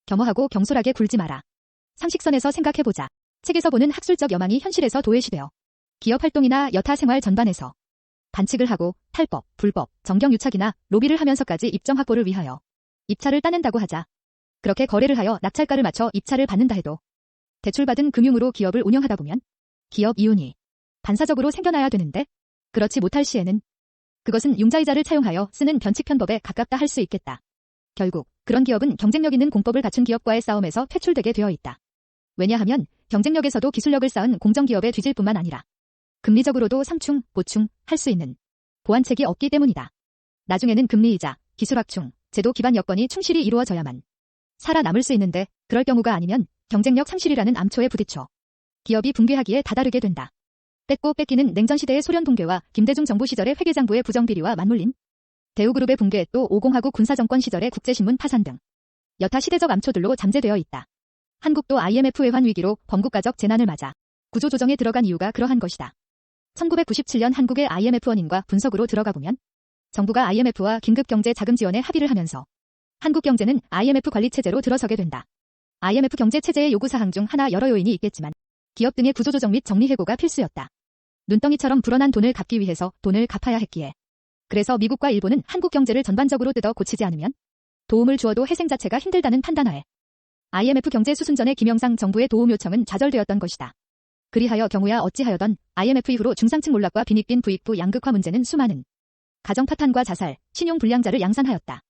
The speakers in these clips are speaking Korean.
겸허하고 경솔하게 굴지 마라. 상식선에서 생각해보자. 책에서 보는 학술적 여망이 현실에서 도외시되어 기업 활동이나 여타 생활 전반에서 반칙을 하고 탈법, 불법, 정경유착이나 로비를 하면서까지 입점 확보를 위하여 입찰을 따낸다고 하자. 그렇게 거래를 하여 낙찰가를 맞춰 입찰을 받는다 해도 대출받은 금융으로 기업을 운영하다 보면 기업 이윤이 반사적으로 생겨나야 되는데 그렇지 못할 시에는 그것은 융자이자를 차용하여 쓰는 변칙편법에 가깝다 할 수 있겠다. 결국 그런 기업은 경쟁력 있는 공법을 갖춘 기업과의 싸움에서 퇴출되게 되어 있다. 왜냐하면 경쟁력에서도 기술력을 쌓은 공정기업에 뒤질 뿐만 아니라 금리적으로도 상충, 보충 할 수 있는 보완책이 없기 때문이다. 나중에는 금리이자, 기술확충, 제도 기반 여건이 충실히 이루어져야만 살아남을 수 있는데 그럴 경우가 아니면 경쟁력 상실이라는 암초에 부딪혀 기업이 붕괴하기에 다다르게 된다. 뺏고 뺏기는 냉전시대의 소련 붕괴와 김대중 정부 시절의 회계장부의 부정비리와 맞물린 대우그룹의 붕괴 또 오공화국 군사정권 시절의 국제신문 파산 등 여타 시대적 암초들로 잠재되어 있다. 한국도 IMF 외환 위기로 범국가적 재난을 맞아 구조조정에 들어간 이유가 그러한 것이다. 1997년 한국의 IMF 원인과 분석으로 들어가 보면 정부가 IMF와 긴급경제 자금 지원에 합의를 하면서 한국 경제는 IMF 관리체제로 들어서게 된다. IMF 경제체제의 요구사항 중 하나 여러 요인이 있겠지만 기업 등의 구조조정 및 정리해고가 필수였다. 눈덩이처럼 불어난 돈을 갚기 위해서 돈을 갚아야 했기에 그래서 미국과 일본은 한국 경제를 전반적으로 뜯어 고치지 않으면 도움을 주어도 회생 자체가 힘들다는 판단하에 IMF 경제 수순 전에 김영삼 정부의 도움 요청은 좌절되었던 것이다. 그리하여 경우야 어찌하여던 IMF 이후로 중상층 몰락과 빈익빈 부익부 양극화 문제는 수많은 가정 파탄과 자살, 신용 불량자를 양산하였다.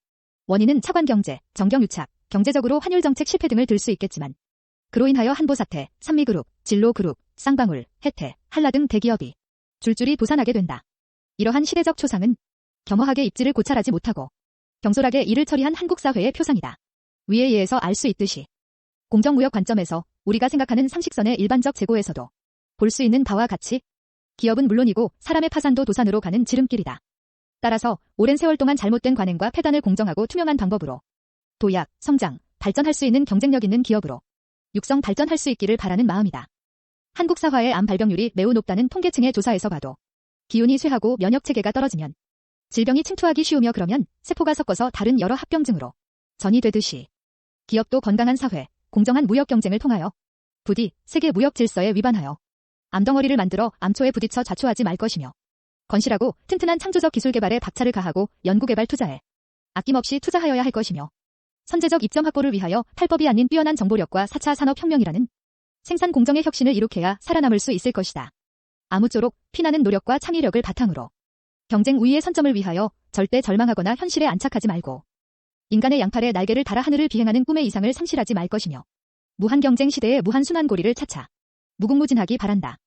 원인은 차관경제, 정경유착, 경제적으로 환율정책 실패 등을 들 수 있겠지만 그로 인하여 한보사태, 삼미그룹, 진로그룹, 쌍방울, 혜태, 한라 등 대기업이 줄줄이 도산하게 된다. 이러한 시대적 초상은 겸허하게 입지를 고찰하지 못하고 경솔하게 일을 처리한 한국 사회의 표상이다. 위에 의해서 알 수 있듯이 공정무역 관점에서 우리가 생각하는 상식선의 일반적 재고에서도 볼 수 있는 바와 같이 기업은 물론이고 사람의 파산도 도산으로 가는 지름길이다. 따라서 오랜 세월 동안 잘못된 관행과 폐단을 공정하고 투명한 방법으로 도약, 성장, 발전할 수 있는 경쟁력 있는 기업으로 육성 발전할 수 있기를 바라는 마음이다. 한국 사화의 암 발병률이 매우 높다는 통계청의 조사에서 봐도 기운이 쇠하고 면역체계가 떨어지면 질병이 침투하기 쉬우며 그러면 세포가 섞어서 다른 여러 합병증으로 전이 되듯이 기업도 건강한 사회, 공정한 무역 경쟁을 통하여 부디 세계 무역 질서에 위반하여 암덩어리를 만들어 암초에 부딪혀 좌초하지 말 것이며 건실하고 튼튼한 창조적 기술 개발에 박차를 가하고 연구개발 투자에 아낌없이 투자하여야 할 것이며 선제적 입점 확보를 위하여 탈법이 아닌 뛰어난 정보력과 4차 산업혁명이라는 생산 공정의 혁신을 이룩해야 살아남을 수 있을 것이다. 아무쪼록 피나는 노력과 창의력을 바탕으로 경쟁 우위의 선점을 위하여 절대 절망하거나 현실에 안착하지 말고 인간의 양팔에 날개를 달아 하늘을 비행하는 꿈의 이상을 상실하지 말 것이며 무한 경쟁 시대의 무한 순환고리를 차차 무궁무진하기 바란다.